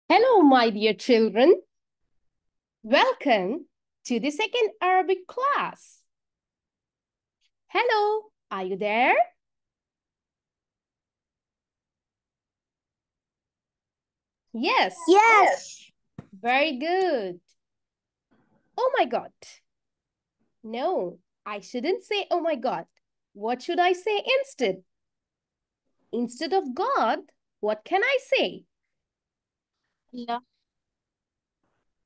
Hello, my dear children. Welcome to the second Arabic class. Hello, are you there? Yes. Yes. Very good. Oh my God. No, I shouldn't say oh my God. What should I say instead? Instead of God, what can I say? Allah.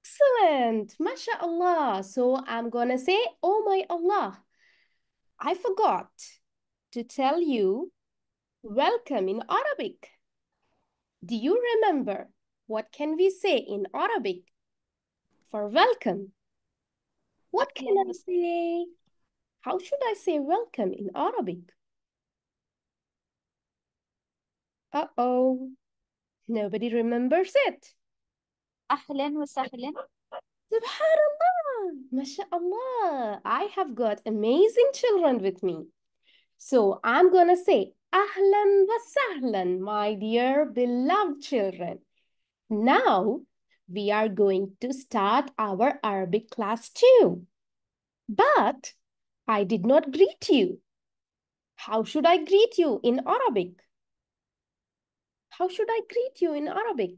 Excellent. MashaAllah. So I'm gonna say, oh my Allah. I forgot to tell you welcome in Arabic. Do you remember what can we say in Arabic for welcome? What can I say? How should I say welcome in Arabic? Uh-oh, nobody remembers it. أهلا وسهلا. Subhanallah, mashallah. I have got amazing children with me. So I'm gonna say ahlan wa sahlan, my dear beloved children. Now we are going to start our Arabic class too. But I did not greet you. How should I greet you in Arabic? How should I greet you in Arabic?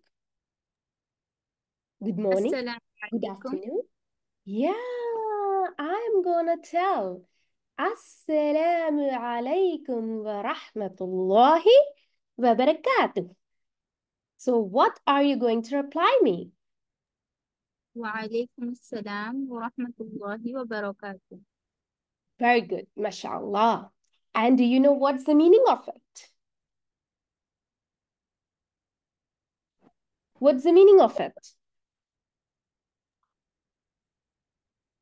Good morning. السلام Good عليكم. afternoon. Yeah, I'm gonna tell. Assalamu alaikum wa rahmatullahi wa barakatuh. So what are you going to reply me? وعليكم السلام ورحمة الله وبركاته. Very good, mashallah. And do you know what's the meaning of it? What's the meaning of it?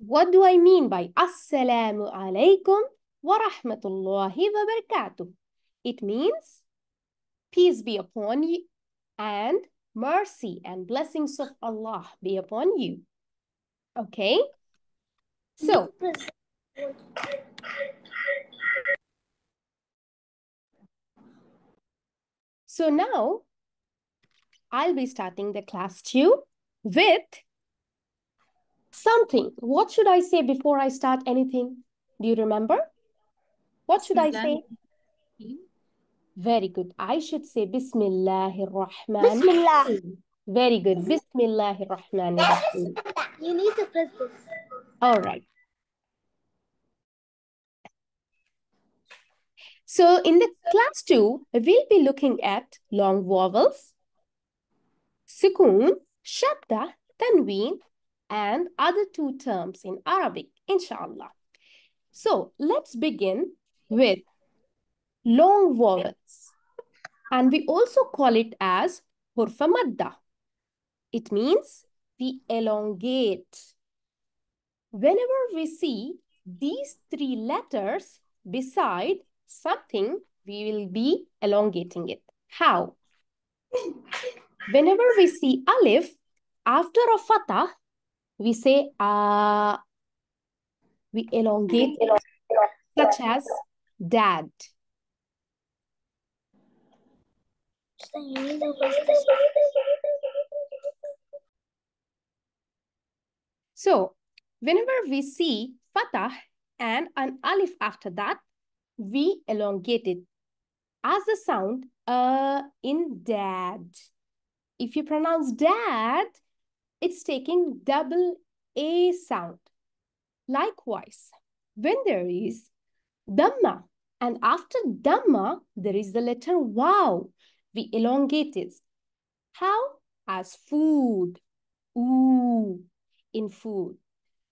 What do I mean by Assalamu alaikum wa rahmatullahi wa barakatuh? It means peace be upon you and mercy and blessings of Allah be upon you. Okay? So now I'll be starting the class too with something. What should I say before I start anything? Do you remember? What should I say? Very good. I should say Bismillahir Rahmanir Bismillah. Rahim. Very good. Bismillahir Rahmanir Rahim. You need to press this. All right. So in the class 2, we'll be looking at long vowels, Sukoon, Shaddah, Tanween, and other 2 terms in Arabic, inshallah. So let's begin with long vowels. And we also call it as hurfa madda. It means we elongate. Whenever we see these 3 letters beside something, we will be elongating it. How? Whenever we see alif, after a fatah, we say we elongate it, such as dad. So, whenever we see fatah and an alif after that, we elongate it as the sound in dad. If you pronounce dad, it's taking double A sound. Likewise, when there is dhamma and after dhamma, there is the letter wow, we elongate it. How? As food. Ooh, in food.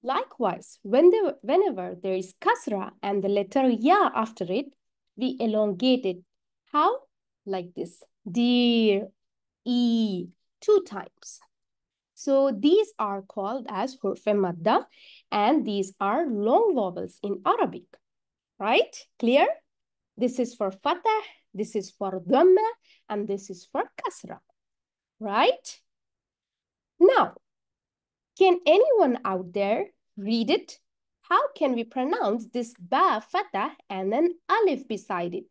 Likewise, whenever there is kasra and the letter ya after it, we elongate it. How? Like this. Dear, e, 2 times. So these are called as hurf madda, and these are long vowels in Arabic. Right? Clear? This is for fatah, this is for dhamma, and this is for kasra. Right? Now, can anyone out there read it? How can we pronounce this ba fatah and an alif beside it?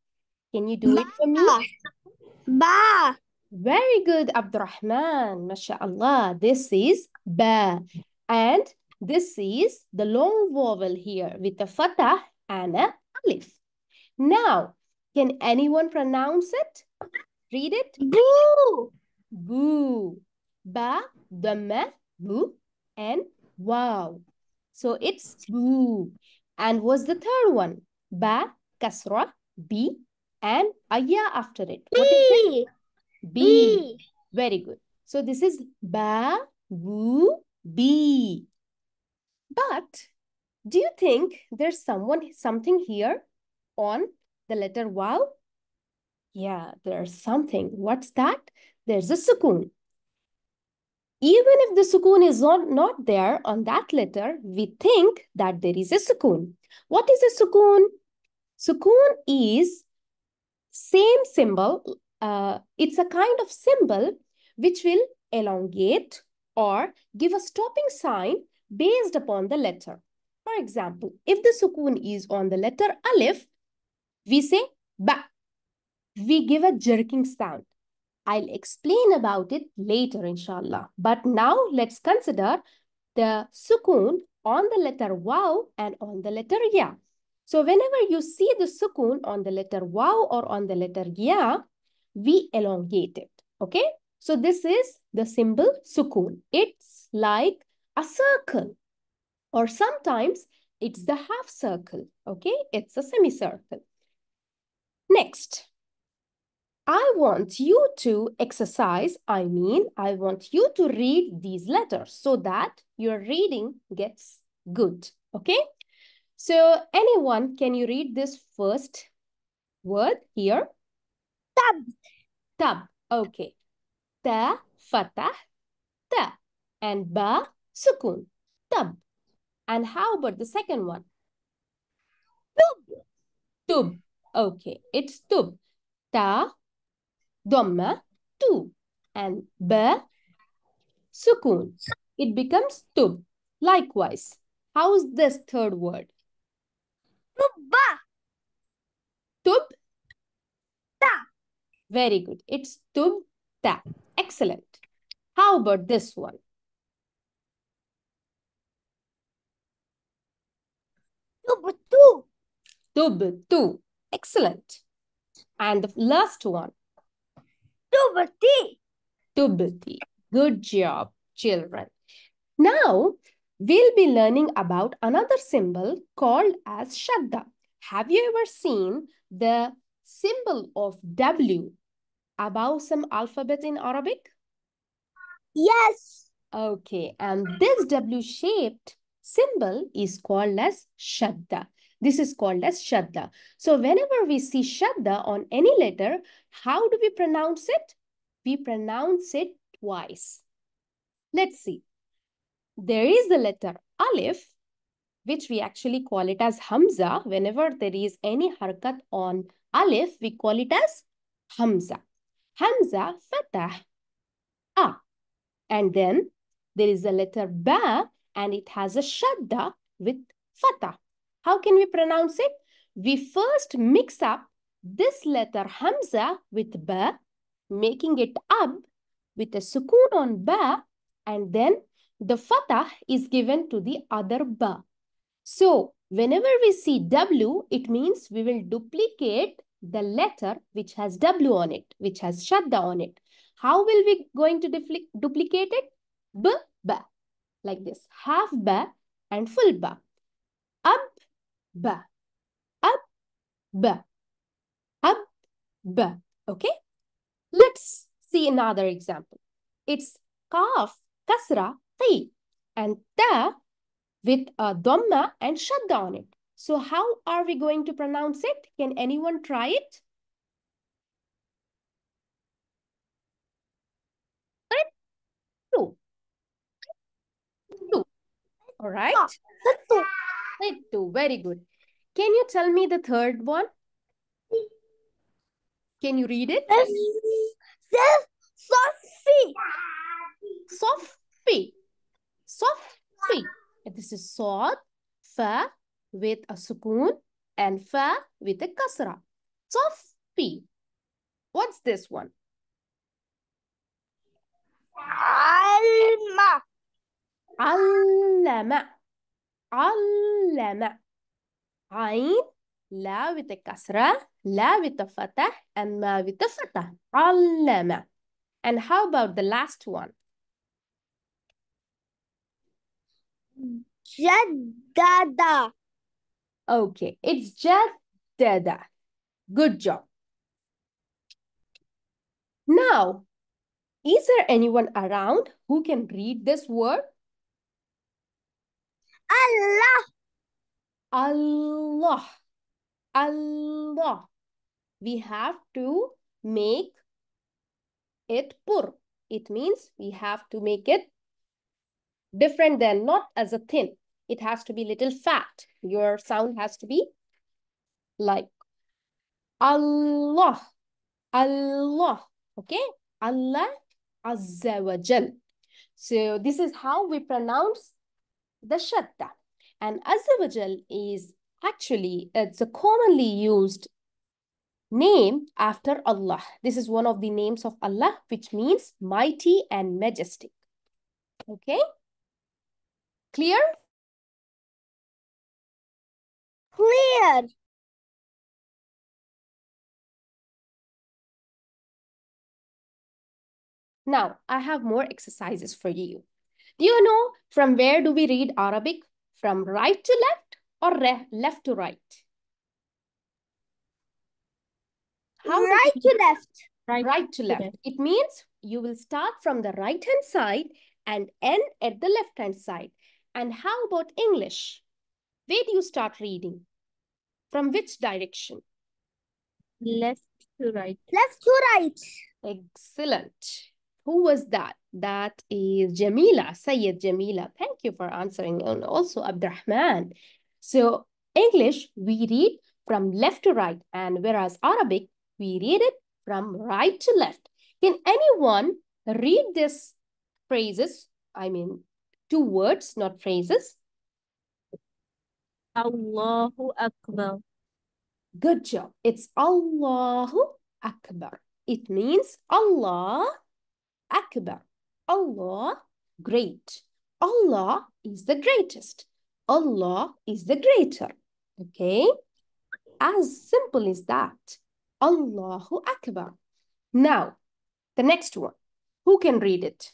Can you do it for me? Ba. Very good, Abdurrahman. MashaAllah. This is ba. And this is the long vowel here with a fatah and a alif. Now, can anyone pronounce it? Read it. Boo. Boo. Ba, dhamma, boo, and wow. So it's boo. And what's the third one? Ba, kasra, b, and aya after it. What is it? B. B. Very good. So this is ba, boo, b. But do you think there's something here on the letter wow? Yeah, there's something. What's that? There's a sukoon. Even if the sukoon is not there on that letter, we think that there is a sukoon. What is a sukoon? Sukoon is same symbol. It's a kind of symbol which will elongate or give a stopping sign based upon the letter. For example, if the sukoon is on the letter alif, we say ba. We give a jerking sound. I'll explain about it later, inshallah. But now let's consider the sukoon on the letter waw and on the letter ya. So whenever you see the sukoon on the letter waw or on the letter ya, we elongate it. Okay? So this is the symbol sukoon. It's like a circle, or sometimes it's the half circle. Okay? It's a semicircle. Next, I want you to exercise, I want you to read these letters so that your reading gets good, okay? So anyone, can you read this first word here? Tab. Tab, okay. Ta, fatah, ta. And ba, sukoon, tab. And how about the second one? Tub. Tub, okay. It's tub. Ta, dhamma, tu. And ba, sukoon. It becomes tub. Likewise, how's this third word? Tubba. Tub? Ta. Very good. It's tub ta. Excellent. How about this one? Tubtu. Tub tu. Excellent. And the last one? Tubati. Tubti. Good job, children. Now, we'll be learning about another symbol called as Shaddah. Have you ever seen the symbol of W above some alphabet in Arabic? Yes. Okay, and this W-shaped symbol is called as Shaddah. This is called as Shaddah. So whenever we see Shaddah on any letter, how do we pronounce it? We pronounce it twice. Let's see. There is the letter Alif, which we actually call it as Hamza. Whenever there is any harkat on Alif, we call it as Hamza. Hamza, Fatah, A. And then there is a letter Ba, and it has a Shadda with Fatah. How can we pronounce it? We first mix up this letter Hamza with Ba, making it Ab with a Sukoon on Ba, and then the Fatah is given to the other Ba. So, whenever we see W, it means we will duplicate the letter which has W on it, which has Shadda on it. How will we going to duplicate it? B, ba, like this. Half ba and full ba. Ab, ba, ab, ba, ab, ba. Okay? Let's see another example. It's kaf, kasra, qi, and ta with a dhamma and shadda on it. So how are we going to pronounce it? Can anyone try it? Two. Two. All right. Two. Very good. Can you tell me the third one? Can you read it? Sophie. Sophie. Sophie. This is Sod, Fa with a Sukoon and Fa with a Kasra. Sophie. What's this one? علم. علم. عين. لا with a كسرة. لا with a فتح. And ما with a فتح. علم. And how about the last one? جدد. Okay, it's جدد. Good job. Now, is there anyone around who can read this word? Allah. Allah. Allah. We have to make it pur. It means we have to make it different than not as a thin. It has to be little fat. Your sound has to be like Allah. Allah. Okay? Allah Azza wa Jal. So this is how we pronounce the Shaddah. And Azza wa Jal is actually, it's a commonly used name after Allah. This is one of the names of Allah, which means mighty and majestic. Okay? Clear? Clear. Now, I have more exercises for you. Do you know from where do we read Arabic? From right to left or left to right? How do Right we to left. right to left? It means you will start from the right-hand side and end at the left-hand side. And how about English? Where do you start reading? From which direction? Left to right. Left to right. Excellent. Who was that? That is Jamila, Sayyid Jamila. Thank you for answering. And also Abdurrahman. So English, we read from left to right. And whereas Arabic, we read it from right to left. Can anyone read these phrases? I mean, two words, not phrases. Allahu Akbar. Good job. It's Allahu Akbar. It means Allah Akbar. Allah, great. Allah is the greatest. Allah is the greater. Okay? As simple as that. Allahu Akbar. Now, the next one. Who can read it?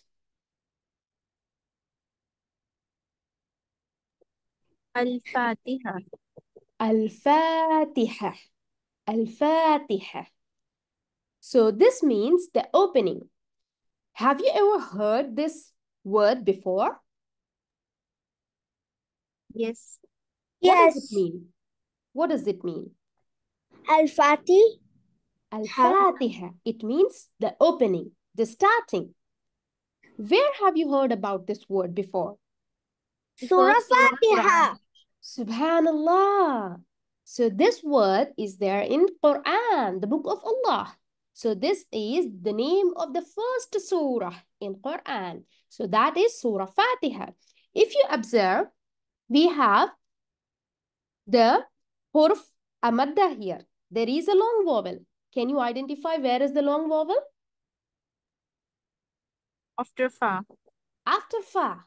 Al-Fatiha. Al-Fatiha. Al-Fatiha. So this means the opening. Have you ever heard this word before? Yes. What does it Yes. mean? What does it mean? Al-Fatih. Al-Fatiha. It means the opening, the starting. Where have you heard about this word before? Surah Fatiha. Subhanallah. So this word is there in Quran, the book of Allah. So this is the name of the first surah in Quran. So that is Surah Fatiha. If you observe, we have the hurf amadda here. There is a long vowel. Can you identify where is the long vowel? After Fa. After fa.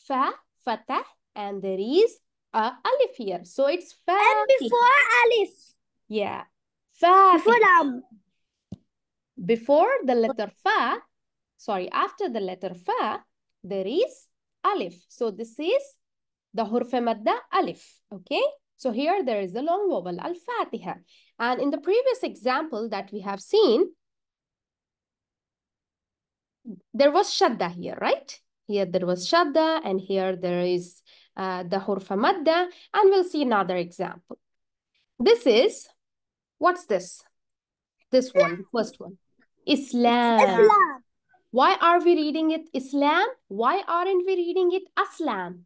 Fa, fatah, and there is a alif here. So it's fa. And before Alif. Yeah. Before Fatiha. Lam. Before the letter fa, sorry, after the letter fa, there is alif. So this is the hurf madda alif. Okay. So here there is the long vowel al-Fatiha. And in the previous example that we have seen, there was Shaddah here, right? Here there was Shaddah and here there is the hurf madda, and we'll see another example. This is, what's this? This one, the first one. Islam. Islam. Why are we reading it Islam? Why aren't we reading it Aslam?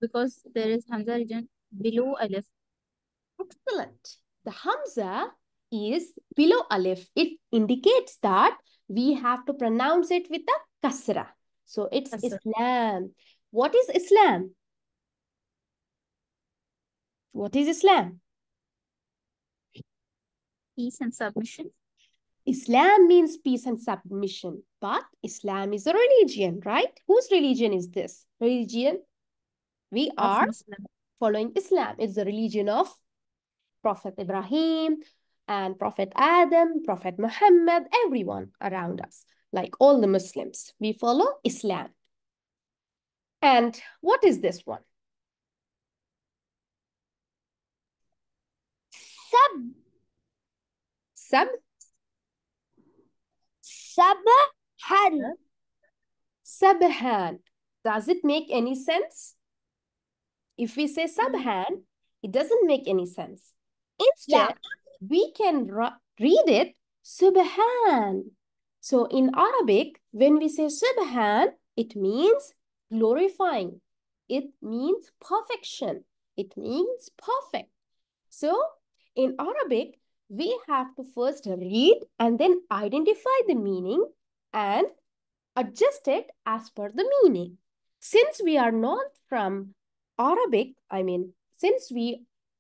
Because there is Hamza region below Alif. Excellent. The Hamza is below Alif. It indicates that we have to pronounce it with a kasra. So it's Kasra. Islam. What is Islam? What is Islam? Peace and submission. Islam means peace and submission, but Islam is a religion, right? Whose religion is this? Religion? We of are Muslim. following Islam. It's the religion of Prophet Ibrahim and Prophet Adam, Prophet Muhammad, everyone around us, like all the Muslims. We follow Islam. And what is this one? Sub. Sabhan. Subhan. Does it make any sense? If we say Subhan, it doesn't make any sense. Instead, we can read it Subhan. So in Arabic, when we say Subhan, it means glorifying. It means perfection. It means perfect. So in Arabic, we have to first read and then identify the meaning and adjust it as per the meaning. Since we are not from Arabic, since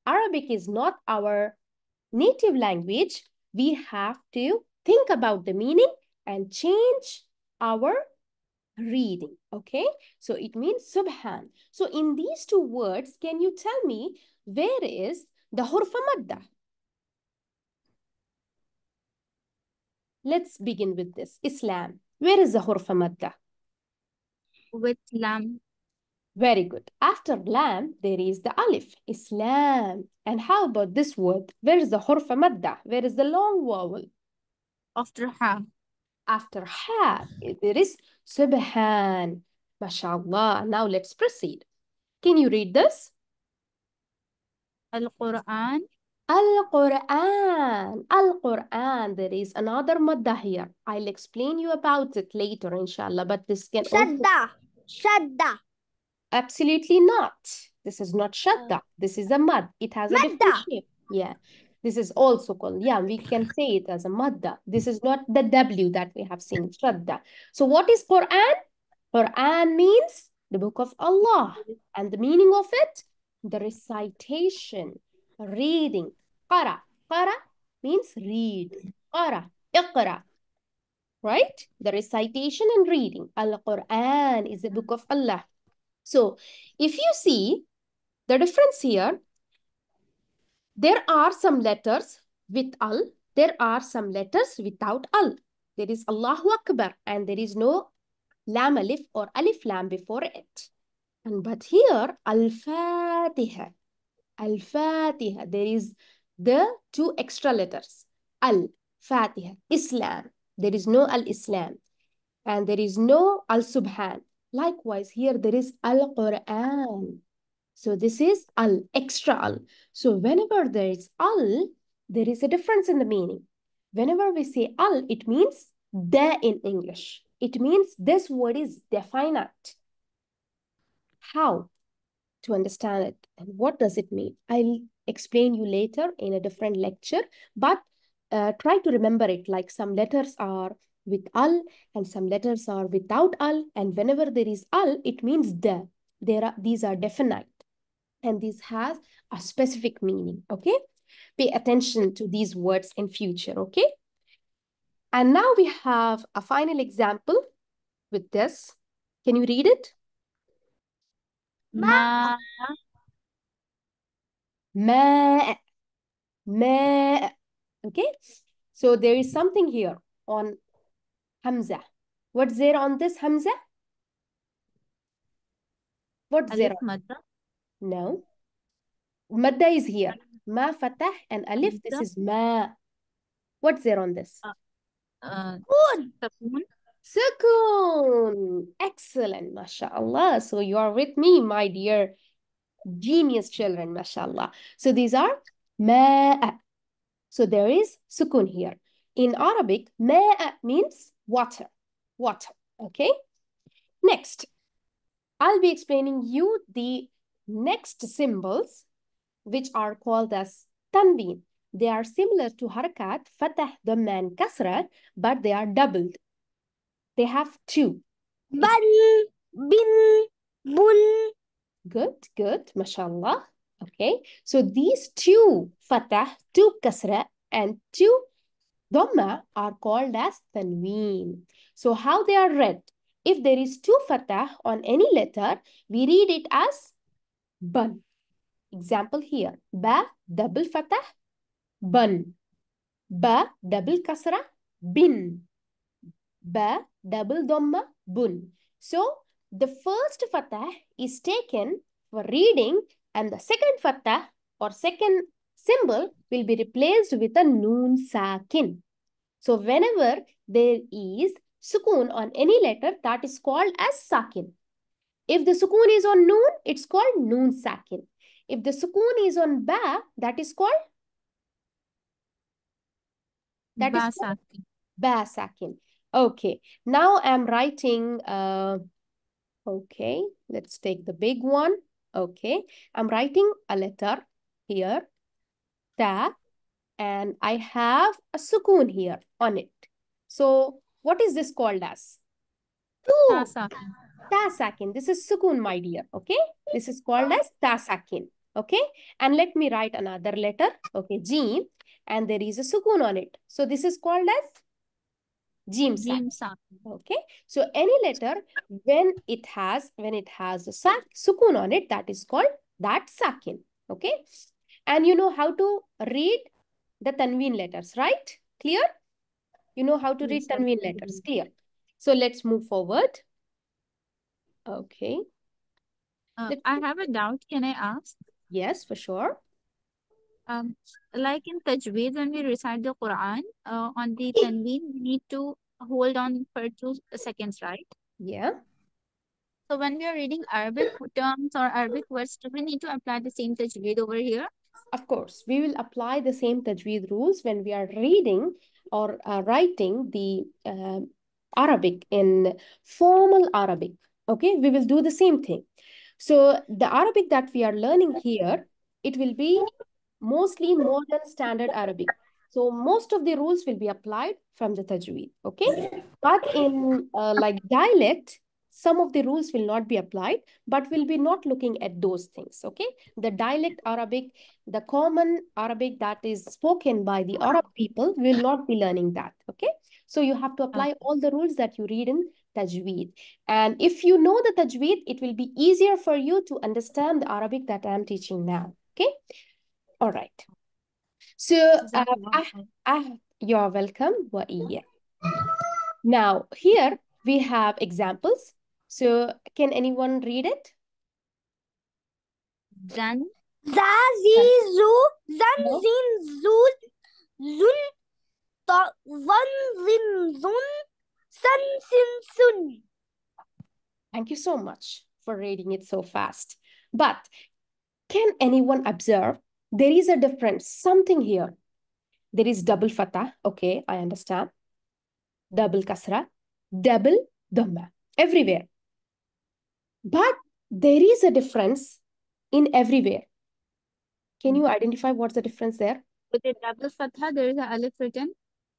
Arabic is not our native language, we have to think about the meaning and change our reading, okay? So it means Subhan. So in these two words, can you tell me where is the hurfa madda? Let's begin with this. Islam. Where is the hurfa madda? With lam. Very good. After lam, there is the alif, Islam. And how about this word? Where is the hurfa madda? Where is the long vowel? After ha. After ha, there is subhan. MashaAllah. Now let's proceed. Can you read this? Al-Quran. Al-Quran. Al-Quran. There is another madda here. I'll explain you about it later, inshallah. But this can also... Shaddah. Absolutely not. This is not Shaddah. This is a mad. It has a different shape. Yeah. This is also called, yeah, we can say it as a madda. This is not the W that we have seen, Shaddah. So what is Quran? Quran means the book of Allah. And the meaning of it? The recitation, reading. Qara. Qara means read. Qara. Iqra. Right? The recitation and reading. Al-Quran is the book of Allah. So if you see the difference here, there are some letters with al, there are some letters without al. There is Allahu Akbar and there is no lam alif or alif lam before it. But here, al-Fatiha, al-Fatiha, there is the two extra letters, al-Fatiha, Islam, there is no al-Islam and there is no al-Subhan. Likewise, here there is al-Quran. So this is al, extra al. So whenever there is al, there is a difference in the meaning. Whenever we say al, it means the in English. It means this word is definite. How to understand it and what does it mean? I'll explain you later in a different lecture, but try to remember it, like some letters are with al and some letters are without al, and whenever there is al, it means the. These are definite. And this has a specific meaning, okay? Pay attention to these words in future, okay? And now we have a final example with this. Can you read it? Ma. Ma. Ma. Okay? So there is something here on Hamza. What's there on this Hamza? What's there? Alif madda. No. Madda is here. Ma, fatah, and alif. This is ma. What's there on this? Sukoon. Sukoon. Excellent, mashallah. So you are with me, my dear genius children, mashallah. So these are ma'a. So there is sukoon here. In Arabic, ma'a means water. Water, okay? Next, I'll be explaining you the next symbols, which are called as Tanween. They are similar to Harkat, Fatah, Dhamma, and Kasra, but they are doubled. They have two. Ban, bin, bun. Good, mashallah. Okay, so these two Fatah, two Kasra, and two Dhamma are called as Tanween. So how they are read? If there is two fatah on any letter, we read it as bun. Example here. Ba double fatah, bun. Ba double kasra, bin. Ba double dhamma, bun. So the first fatah is taken for reading and the second fatah or second symbol will be replaced with a noon sakin. So whenever there is sukoon on any letter, that is called as sakin. If the sukoon is on noon, it's called noon sakin. If the sukoon is on ba, that is called Basaki. ba sakin. Okay, now I'm writing, okay, let's take the big one. Okay, I'm writing a letter here, ta, and I have a sukoon here on it. So what is this called as? Tasaki. Ta sakin. This is sukoon, my dear. Okay. This is called as ta sakin. Okay. And let me write another letter. Okay. Jim. And there is a sukoon on it. So this is called as jim sakin. Jim Saki. Okay. So any letter when it has a sukoon on it, that is called that sakin. Okay. And you know how to read the Tanween letters, right? Clear? You know how to read Yes. Tanween letters. Clear. So let's move forward. Okay. I have a doubt. Can I ask? Yes, for sure. Like in Tajweed, when we recite the Quran, on the Tanween, we need to hold on for 2 seconds, right? Yeah, So when we are reading Arabic terms or Arabic words, do we need to apply the same Tajweed over here? of course. We will apply the same tajweed rules when we are reading or writing the Arabic in formal Arabic. Okay, we will do the same thing. So the Arabic that we are learning here, it will be mostly modern standard Arabic. So most of the rules will be applied from the tajweed. Okay, but in like dialect, some of the rules will not be applied, but we'll be not looking at those things. Okay, the dialect Arabic, the common Arabic that is spoken by the Arab people, will not be learning that. Okay, so you have to apply all the rules that you read in tajweed. And if you know the tajweed, it will be easier for you to understand the Arabic that I'm teaching now. Okay, all right. So you're welcome. وإياك. Now here we have examples. So can anyone read it? Zan, Za, zi, zu, zan, No. zin, zul, zun, ta, zan, zin, zun, san, sin, sun. Thank you so much for reading it so fast. But can anyone observe there is a difference, something here? There is double fatah. Okay, I understand. Double kasra, double dhamma, everywhere. But there is a difference in everywhere. Can you identify what's the difference there? with a double fatha, there is a alif written.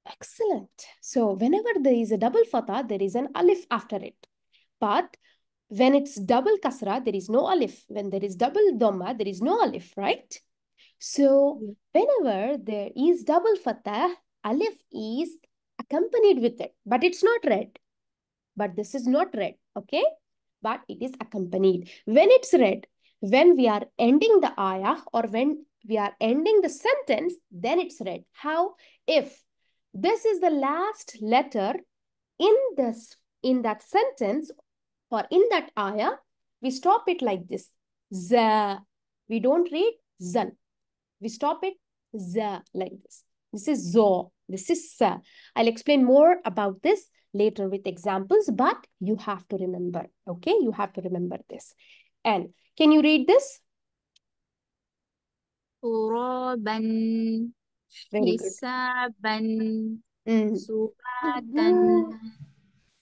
Excellent. So whenever there is a double fatah, there is an alif after it. But when it's double kasra, there is no alif. When there is double dhamma, there is no alif, right? So whenever there is double fatah, alif is accompanied with it, but it's not read. But this is not read, okay? But it is accompanied. When it's read, when we are ending the ayah or when we are ending the sentence, then it's read. How? If this is the last letter in that sentence or in that ayah, we stop it like this. Z. We don't read zan. We stop it za like this. This is zo. This is sa. I'll explain more about this later with examples, but you have to remember. Okay, you have to remember this. And can you read this? Turaban, Very good. hisaban, Mm. subatan,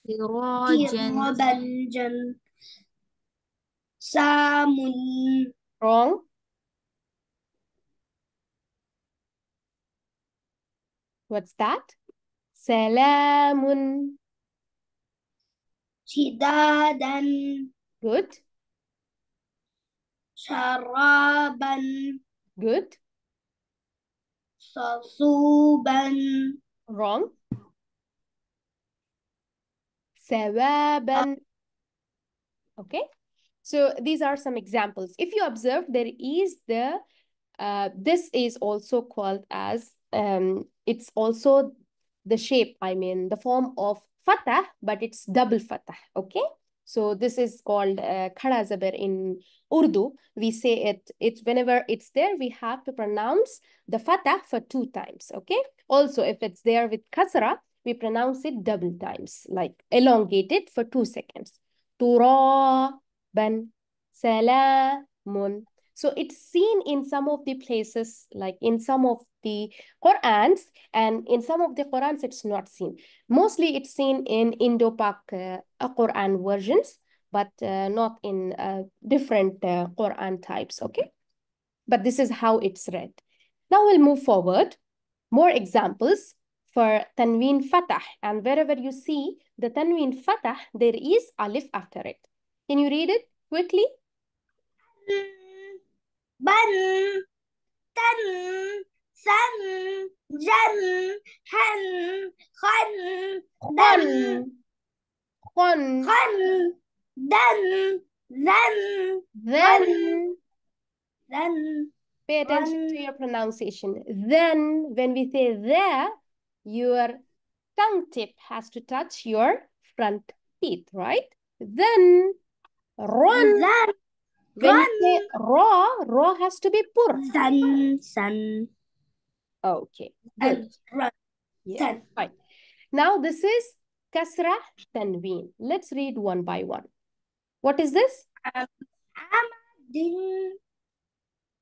sirajan, Tirabanjan, samun, Wrong. What's that? Salamun. shidadan, Good. sharaban, Good. sasuban, Wrong. ثوابا. Okay. So these are some examples. If you observe, there is the this is also called as it's also the shape, I mean the form of fatah, but it's double fatah. Okay, so this is called khada zabar in Urdu. We say it's whenever it's there, we have to pronounce the fatah for 2 times. Okay, also if it's there with kasra, we pronounce it double times, like elongated for 2 seconds. Turaban, salamun. So it's seen in some of the places, like in some of the Qurans, and in some of the Qurans, it's not seen. Mostly it's seen in Indo-Pak Quran versions, but not in different Quran types, okay? But this is how it's read. Now we'll move forward. More examples for Tanween Fatah. And wherever you see the Tanween Fatah, there is alif after it. Can you read it quickly? ban, tan, san, jan, han, khan, dan, Khon. khan, dan, zan, Then. then, Pay attention to your pronunciation. Then, when we say there, your tongue tip has to touch your front teeth, right? Then, run. then, When you say raw has to be pur. san, Okay, good. run, Yeah, fine. Now, this is kasra tanween. Let's read one by one. What is this? amadin,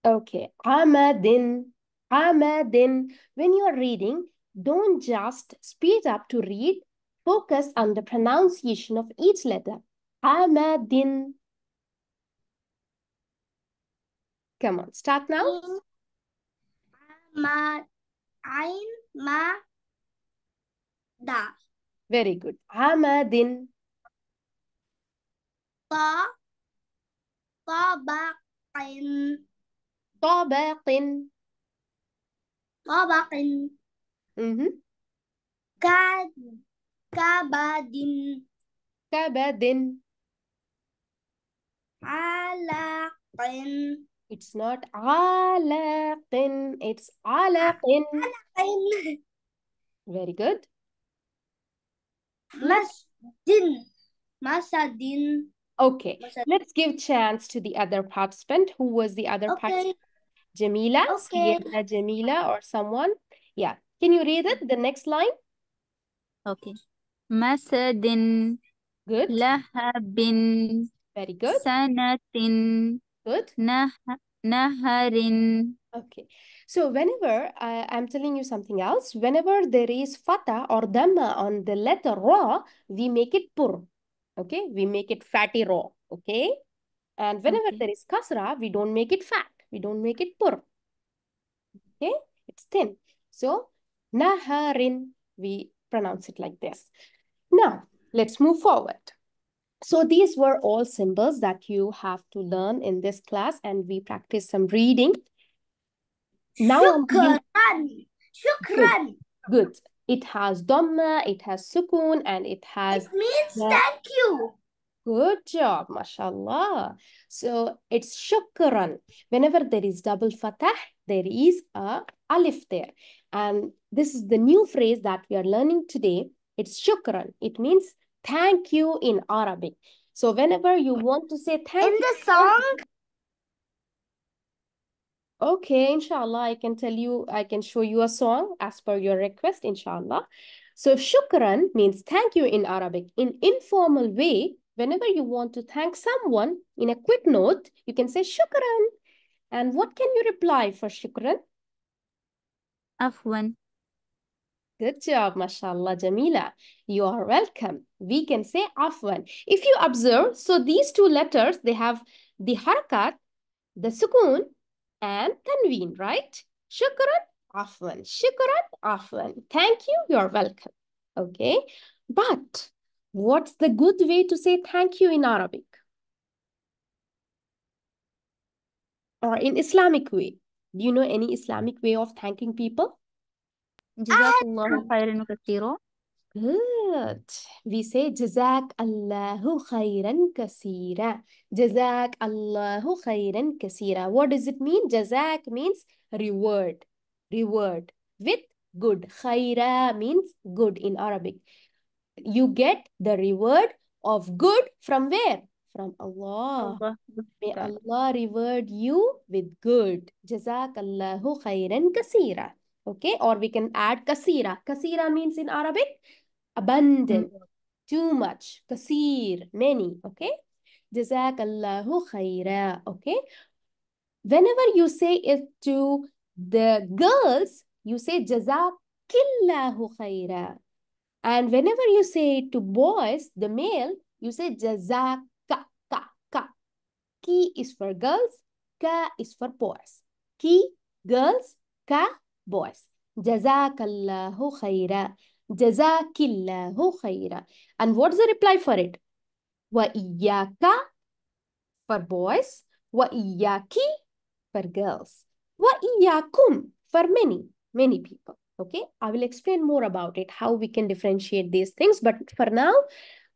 Okay, amadin, amadin. When you are reading, don't just speed up to read. Focus on the pronunciation of each letter. Amadin. Come on, start now. amad, ain, ma, da, Very good. Amadin. ta, tabaqin, Tabaqin. tabaqin, kabadin, Kabadin. alaqin, It's not alaqin. It's alaqin. alaqin, Very good. masdin, masadin. Okay, let's give chance to the other participant. Who was the other participant? Jamila, Okay. Sayyida Jamila or someone. Yeah. Can you read it? The next line. Okay. Masadin, Good. lahabin, Very good. sanatin, Good. naharin. Okay. So whenever I'm telling you something else, whenever there is fatha or dhamma on the letter ra, we make it pur. Okay. We make it fatty ra. Okay. And whenever Okay. there is kasra, we don't make it fat. We don't make it pur. Okay. It's thin. So naharin, we pronounce it like this. Now, let's move forward. So these were all symbols that you have to learn in this class, and we practice some reading. Now Shukran. Shukran. Good. It has dhamma, it has sukoon, and it has... It means thank you. Good job, mashallah. So it's shukran. Whenever there is double fatah, there is a alif there. And this is the new phrase that we are learning today. It's shukran. It means thank you in Arabic. So whenever you want to say thank you... In the song? Okay, inshallah, I can show you a song as per your request, inshallah. So shukran means thank you in Arabic. In informal way, whenever you want to thank someone in a quick note, you can say shukran. And what can you reply for shukran? Afwan. Good job, mashallah, Jamila. You are welcome. We can say afwan. If you observe, so these two letters, they have the harkat, the sukoon, and tanween, right? Shukran, afwan. Shukran, afwan. Thank you, you're welcome. Okay. But what's the good way to say thank you in Arabic? Or in Islamic way? Do you know any Islamic way of thanking people? جزاك الله خيرا كثيرا. Good. We say جزاك الله خيرا كثيرا. جزاك الله خيرا كثيرا. What does it mean? جزاك means reward. Reward with good. خيرا means good in Arabic. You get the reward of good from where? From Allah. الله May تعالى. Allah reward you with good. جزاك الله خيرا كثيرا. Okay, or we can add kasira. Kasira means in Arabic abundant, too much. Kasir, many. Okay, جزاك الله خيرا. Okay, whenever you say it to the girls, you say جزاكillahu خيرا. And whenever you say it to boys, the male, you say jazaka, ka. Ki is for girls, ka is for boys. Ki, girls, ka, boys. Jazakallahu khaira. Jazakillahu khaira. And what's the reply for it? Wa iyaka for boys. Wa iyaki for girls. Wa iyakum for many people. Okay, I will explain more about it, how we can differentiate these things. But for now,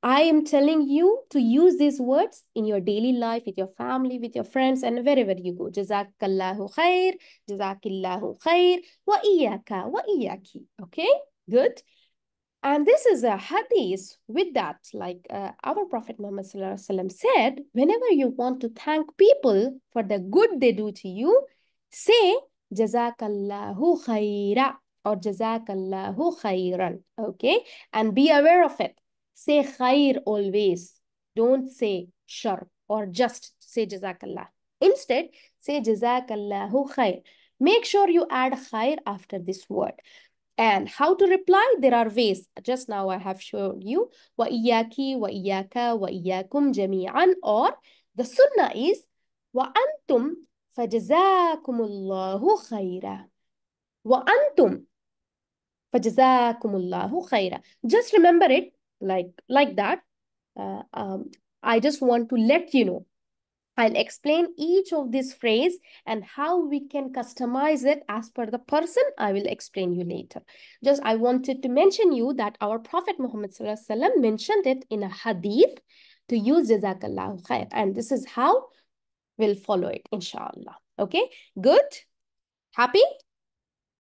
I am telling you to use these words in your daily life, with your family, with your friends, and wherever you go. Jazakallahu khair, jazakillahu khair, wa iyaka, wa iyaki. Okay, good. And this is a hadith with that, like our Prophet Muhammad said, whenever you want to thank people for the good they do to you, say Jazakallahu khaira or Jazakallahu khairan. Okay, and be aware of it. Say khair always. Don't say shar or just say Jazakallah. Instead, say Jazakallahu khair. Make sure you add khair after this word. And how to reply? There are ways. Just now I have shown you. وَإِيَّاكِ وَإِيَّاكَ وَإِيَّاكُمْ جَمِيعًا. Or the sunnah is وَأَنْتُمْ فَجَزَاكُمُ اللَّهُ خَيْرًا. وَأَنْتُمْ فَجَزَاكُمُ اللَّهُ خَيْرًا. Just remember it like that. I just want to let you know. I'll explain each of this phrase and how we can customize it as per the person. I will explain you later. Just I wanted to mention you that our Prophet Muhammad mentioned it in a hadith to use Jazakallahu khair. And this is how we'll follow it, inshallah. Okay, good? Happy?